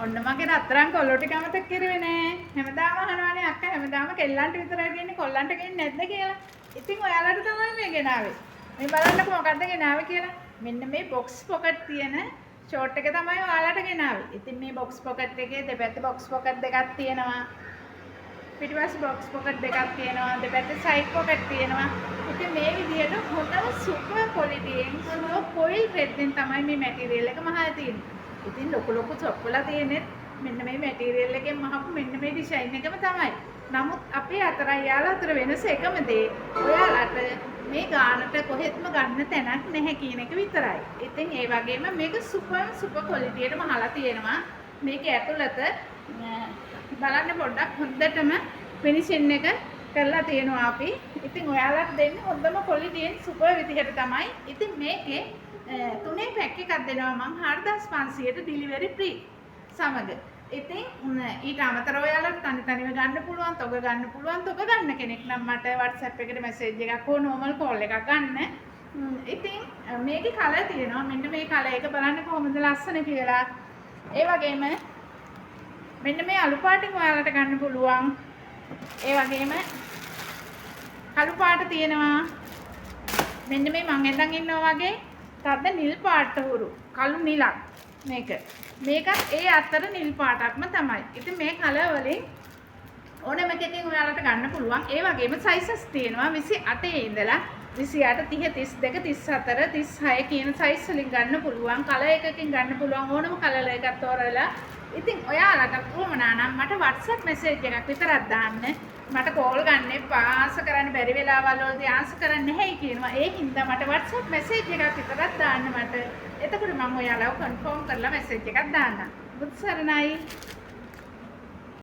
ඔන්න මගේ රත්තරන් කොල්ලෝ ටික අමතක කරුවේ නෑ. හැමදාම අහනවානේ අක්කා හැමදාම කෙල්ලන්ට විතරයි ගෙන්නේ කොල්ලන්ට ගෙන්නේ නැද්ද කියලා. ඉතින් ඔයාලට තමයි මේ ගෙනාවේ. මේ බලන්නකෝ මොකද්ද ගෙනාවේ කියලා. මෙන්න මේ බොක්ස් පොකට් තියෙන ෂෝට් එක තමයි ඔයාලට ගෙනාවේ. ඉතින් මේ බොක්ස් පොකට් එකේ දෙපැත්තේ බොක්ස් පොකට් දෙකක් තියෙනවා. පිටිපස්සේ බොක්ස් පොකට් දෙකක් තියෙනවා. දෙපැත්තේ සයිඩ් පොකට් තියෙනවා. ඉතින් මේ විදිහට හොඳම සුපර් ක්වොලිටියෙන් සුපර් ෆොයිල් රෙඩ්ෙන් තමයි මේ මැටීරියල් එක මහලා තියෙන්නේ. ඉතින් ලොකු චොප්පලා තියෙන්නේ මෙන්න මේ මැටීරියල් එකෙන් මහපු මෙන්න මේ ඩිසයින් එකම තමයි. නමුත් අපේ අතරයි යාලා අතර වෙනස එකම දේ. ඔයාලට මේ ගානට කොහෙත්ම ගන්න තැනක් නැහැ කියන එක විතරයි. ඉතින් ඒ වගේම මේක සුපර් ක්වොලිටියට මහලා තියෙනවා. මේක ඇතුළත බලන්න පොඩ්ඩක් හොඳටම ෆිනිෂින් එක කරලා තියෙනවා අපි. ඉතින් ඔයාලට දෙන්නේ හොඳම ක්වොලිටියෙන් සුපර් විදිහට තමයි. ඉතින් මේකේ තුනේ පැක් එකක් දෙනවා මං 4500ට ඩිලිවරි ෆ්‍රී සමග. ඉතින් ඊට අමතරව ඔයාලට තනිව ගන්න පුළුවන්, තොග ගන්න පුළුවන්. තොග ගන්න කෙනෙක් නම් මට WhatsApp එකට මැසේජ් එකක් හෝ normal call එකක් ගන්න. ඉතින් මේකේ කලර් තියෙනවා. මෙන්න මේ කලර් එක බලන්න කොහොමද ලස්සන කියලා. ඒ වගේම මෙන්න මේ අලු පාටින් ඔයාලට ගන්න පුළුවන්. ඒ වගේම කළු පාට තියෙනවා. මෙන්න මේ මං එඳන් ඉන්නවා වගේ තද නිල් පාට හුරු කළු නිලක් මේක. මේකත් ඒ අතර නිල් පාටක්ම තමයි. ඉතින් මේ කලර් වලින් ඕනම එකකින් ඔයාලට ගන්න පුළුවන්. ඒ වගේම සයිසස් තියෙනවා 28 ඉඳලා 28 30 32 34 36 කියන සයිස් වලින් ගන්න පුළුවන්. කලර් එකකින් ගන්න පුළුවන් ඕනම කලර් එකක් තෝරලා. ඉතින් ඔයාලට කොහොමනා නම් මට WhatsApp message එකක් විතරක් දාන්න. මට කෝල් ගන්න එපා, ආන්සර් කරන්න බැරි වෙලාවල් වලදී ආන්සර් කරන්න නැහැයි කියනවා. ඒ හින්දා මට WhatsApp message එකක් විතරක් දාන්න මට. එතකොට මම ඔයාලව කන්ෆර්ම් කරලා message එකක් දාන්නම්. බුත් සරණයි.